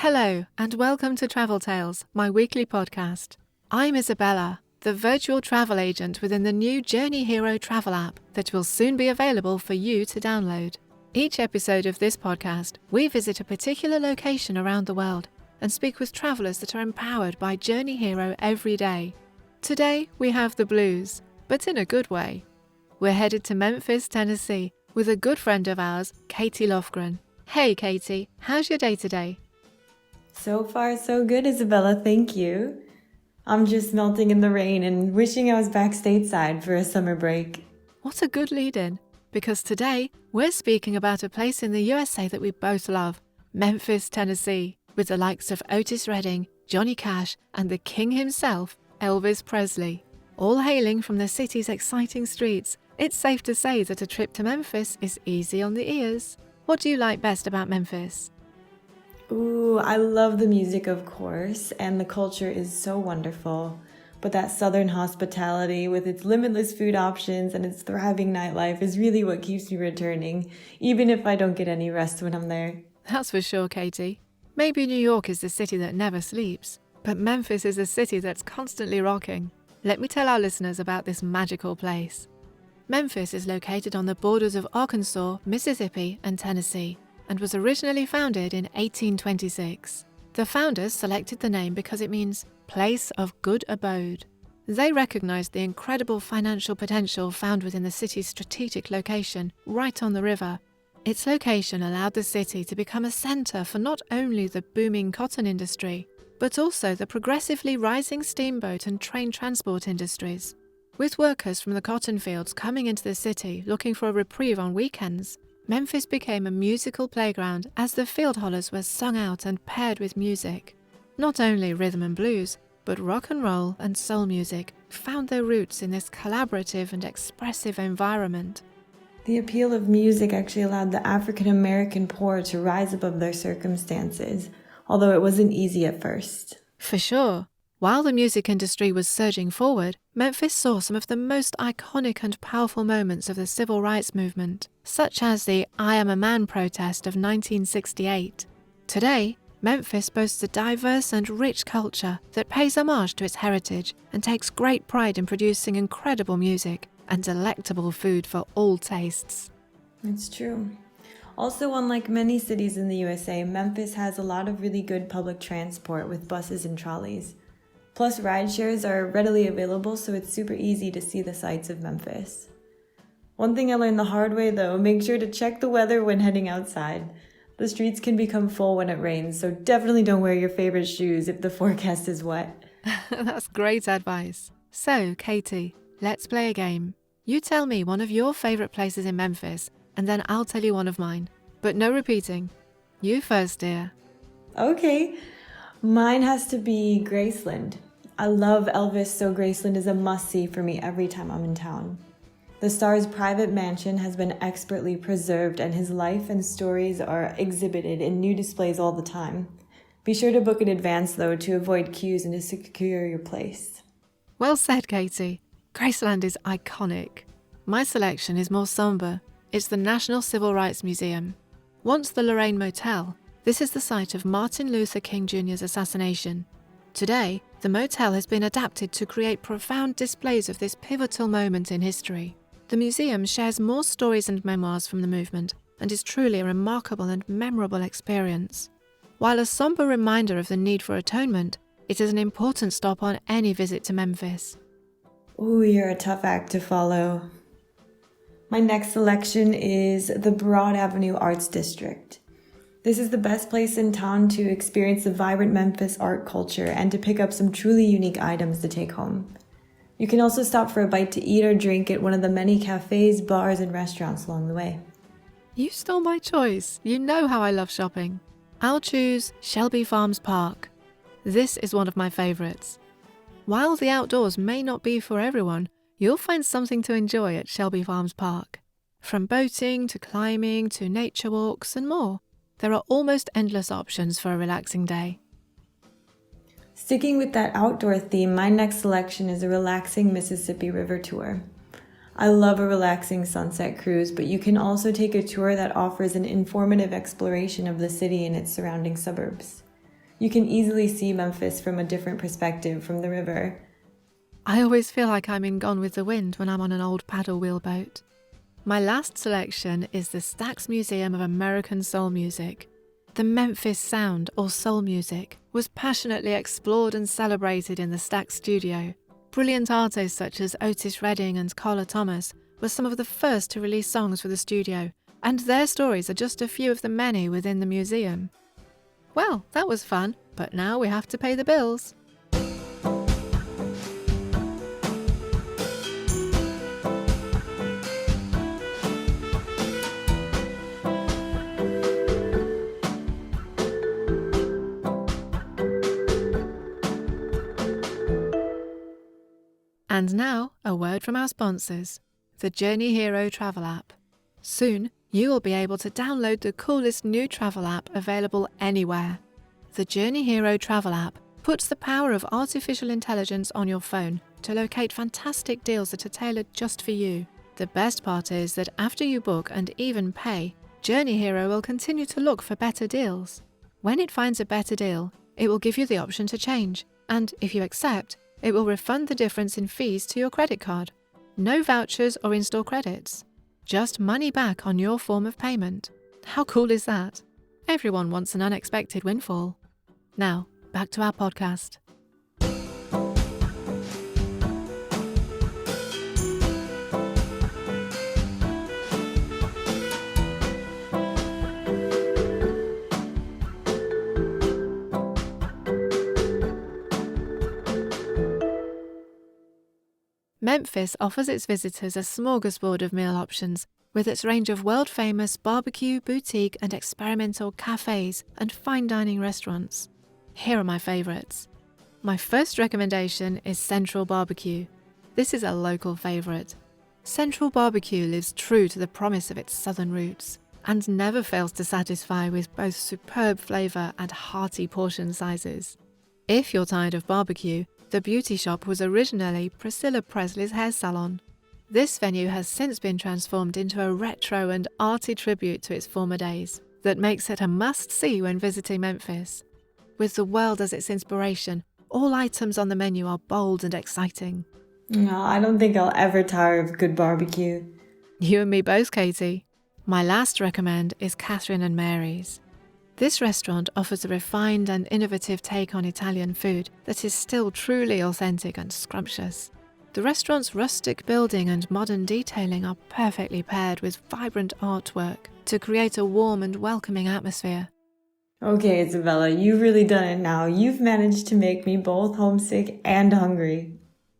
Hello, and welcome to Travel Tales, my weekly podcast. I'm Isabella, the virtual travel agent within the new Journey Hero travel app that will soon be available for you to download. Each episode of this podcast, we visit a particular location around the world and speak with travelers that are empowered by Journey Hero every day. Today, we have the blues, but in a good way. We're headed to Memphis, Tennessee, with a good friend of ours, Katie Lofgren. Hey Katie, how's your day today? So far, so good, Isabella. Thank you. I'm just melting in the rain and wishing I was back stateside for a summer break. What a good lead-in, because today we're speaking about a place in the USA that we both love, Memphis, Tennessee, with the likes of Otis Redding, Johnny Cash, and the king himself, Elvis Presley. All hailing from the city's exciting streets, it's safe to say that a trip to Memphis is easy on the ears. What do you like best about Memphis? Ooh, I love the music, of course, and the culture is so wonderful. But that southern hospitality with its limitless food options and its thriving nightlife is really what keeps me returning, even if I don't get any rest when I'm there. That's for sure, Katie. Maybe New York is the city that never sleeps, but Memphis is a city that's constantly rocking. Let me tell our listeners about this magical place. Memphis is located on the borders of Arkansas, Mississippi, and Tennessee, and was originally founded in 1826. The founders selected the name because it means place of good abode. They recognized the incredible financial potential found within the city's strategic location, right on the river. Its location allowed the city to become a center for not only the booming cotton industry, but also the progressively rising steamboat and train transport industries. With workers from the cotton fields coming into the city looking for a reprieve on weekends, Memphis became a musical playground as the field hollers were sung out and paired with music. Not only rhythm and blues, but rock and roll and soul music found their roots in this collaborative and expressive environment. The appeal of music actually allowed the African American poor to rise above their circumstances, although it wasn't easy at first. For sure. While the music industry was surging forward, Memphis saw some of the most iconic and powerful moments of the civil rights movement, such as the I Am a Man protest of 1968. Today, Memphis boasts a diverse and rich culture that pays homage to its heritage and takes great pride in producing incredible music and delectable food for all tastes. It's true. Also, unlike many cities in the USA, Memphis has a lot of really good public transport with buses and trolleys. Plus, ride shares are readily available, so it's super easy to see the sights of Memphis. One thing I learned the hard way, though, make sure to check the weather when heading outside. The streets can become full when it rains, so definitely don't wear your favorite shoes if the forecast is wet. That's great advice. So, Katie, let's play a game. You tell me one of your favorite places in Memphis, and then I'll tell you one of mine. But no repeating. You first, dear. Okay. Mine has to be Graceland. I love Elvis, so Graceland is a must-see for me every time I'm in town. The star's private mansion has been expertly preserved, and his life and stories are exhibited in new displays all the time. Be sure to book in advance, though, to avoid queues and to secure your place. Well said, Katie. Graceland is iconic. My selection is more somber. It's the National Civil Rights Museum. Once the Lorraine Motel, this is the site of Martin Luther King Jr.'s assassination. Today, the motel has been adapted to create profound displays of this pivotal moment in history. The museum shares more stories and memoirs from the movement and is truly a remarkable and memorable experience. While a somber reminder of the need for atonement, it is an important stop on any visit to Memphis. Ooh, you're a tough act to follow. My next selection is the Broad Avenue Arts District. This is the best place in town to experience the vibrant Memphis art culture and to pick up some truly unique items to take home. You can also stop for a bite to eat or drink at one of the many cafes, bars, and restaurants along the way. You stole my choice. You know how I love shopping. I'll choose Shelby Farms Park. This is one of my favorites. While the outdoors may not be for everyone, you'll find something to enjoy at Shelby Farms Park. From boating to climbing to nature walks and more. There are almost endless options for a relaxing day. Sticking with that outdoor theme, my next selection is a relaxing Mississippi River tour. I love a relaxing sunset cruise, but you can also take a tour that offers an informative exploration of the city and its surrounding suburbs. You can easily see Memphis from a different perspective from the river. I always feel like I'm in Gone with the Wind when I'm on an old paddle wheel boat. My last selection is the Stax Museum of American Soul Music. The Memphis sound, or soul music, was passionately explored and celebrated in the Stax studio. Brilliant artists such as Otis Redding and Carla Thomas were some of the first to release songs for the studio, and their stories are just a few of the many within the museum. Well, that was fun, but now we have to pay the bills. And now, a word from our sponsors, the Journey Hero travel app. Soon, you will be able to download the coolest new travel app available anywhere. The Journey Hero travel app puts the power of artificial intelligence on your phone to locate fantastic deals that are tailored just for you. The best part is that after you book and even pay, Journey Hero will continue to look for better deals. When it finds a better deal, it will give you the option to change, and if you accept, it will refund the difference in fees to your credit card. No vouchers or in-store credits. Just money back on your form of payment. How cool is that? Everyone wants an unexpected windfall. Now, back to our podcast. Memphis offers its visitors a smorgasbord of meal options with its range of world-famous barbecue, boutique and experimental cafes and fine dining restaurants. Here are my favourites. My first recommendation is Central Barbecue. This is a local favourite. Central Barbecue lives true to the promise of its southern roots and never fails to satisfy with both superb flavour and hearty portion sizes. If you're tired of barbecue, the beauty shop was originally Priscilla Presley's hair salon. This venue has since been transformed into a retro and arty tribute to its former days that makes it a must-see when visiting Memphis. With the world as its inspiration, all items on the menu are bold and exciting. No, I don't think I'll ever tire of good barbecue. You and me both, Katie. My last recommend is Catherine and Mary's. This restaurant offers a refined and innovative take on Italian food that is still truly authentic and scrumptious. The restaurant's rustic building and modern detailing are perfectly paired with vibrant artwork to create a warm and welcoming atmosphere. Okay, Isabella, you've really done it now. You've managed to make me both homesick and hungry.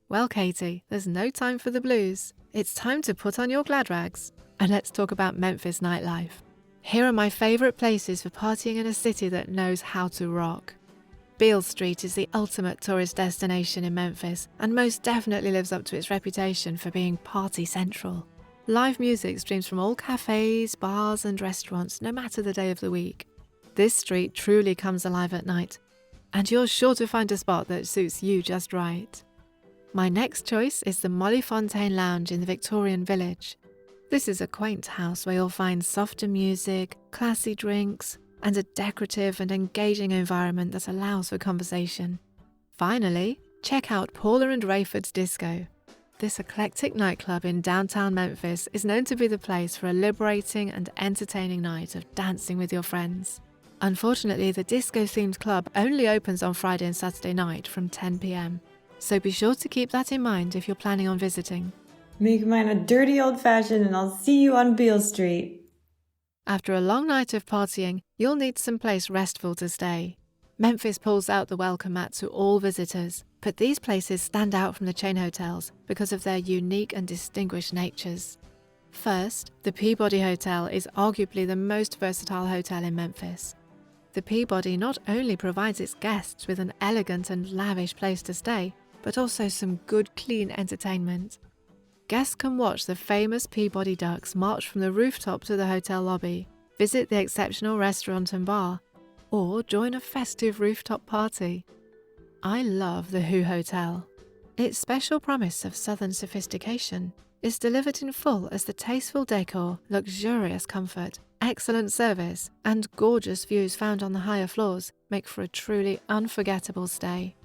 Well, Katie, there's no time for the blues. It's time to put on your glad rags and let's talk about Memphis nightlife. Here are my favourite places for partying in a city that knows how to rock. Beale Street is the ultimate tourist destination in Memphis and most definitely lives up to its reputation for being party central. Live music streams from all cafes, bars and restaurants no matter the day of the week. This street truly comes alive at night and you're sure to find a spot that suits you just right. My next choice is the Molly Fontaine Lounge in the Victorian Village. This is a quaint house where you'll find softer music, classy drinks, and a decorative and engaging environment that allows for conversation. Finally, check out Paula and Rayford's Disco. This eclectic nightclub in downtown Memphis is known to be the place for a liberating and entertaining night of dancing with your friends. Unfortunately, the disco-themed club only opens on Friday and Saturday night from 10 p.m, so be sure to keep that in mind if you're planning on visiting. Make mine a dirty old-fashioned and I'll see you on Beale Street. After a long night of partying, you'll need someplace restful to stay. Memphis pulls out the welcome mat to all visitors, but these places stand out from the chain hotels because of their unique and distinguished natures. First, the Peabody Hotel is arguably the most versatile hotel in Memphis. The Peabody not only provides its guests with an elegant and lavish place to stay, but also some good, clean entertainment. Guests can watch the famous Peabody Ducks march from the rooftop to the hotel lobby, visit the exceptional restaurant and bar, or join a festive rooftop party. I love the Who Hotel. Its special promise of southern sophistication is delivered in full as the tasteful decor, luxurious comfort, excellent service and gorgeous views found on the higher floors make for a truly unforgettable stay.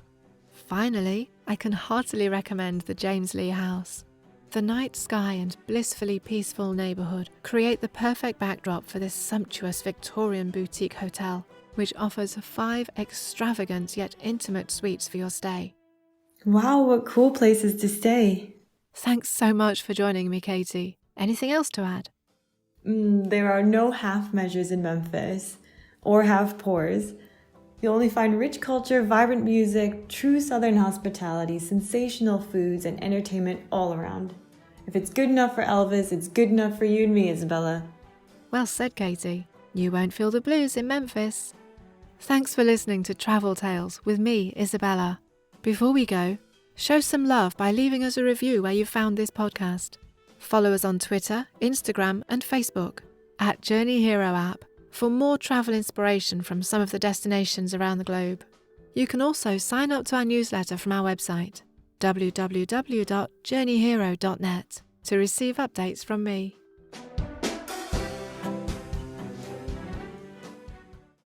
Finally, I can heartily recommend the James Lee House. The night sky and blissfully peaceful neighbourhood create the perfect backdrop for this sumptuous Victorian boutique hotel, which offers 5 extravagant yet intimate suites for your stay. Wow, what cool places to stay. Thanks so much for joining me, Katie. Anything else to add? There are no half measures in Memphis, or half pours. You'll only find rich culture, vibrant music, true Southern hospitality, sensational foods, and entertainment all around. If it's good enough for Elvis, it's good enough for you and me, Isabella. Well said, Katie. You won't feel the blues in Memphis. Thanks for listening to Travel Tales with me, Isabella. Before we go, show some love by leaving us a review where you found this podcast. Follow us on Twitter, Instagram, and Facebook at Journey Hero app for more travel inspiration from some of the destinations around the globe. You can also sign up to our newsletter from our website, www.journeyhero.net, to receive updates from me.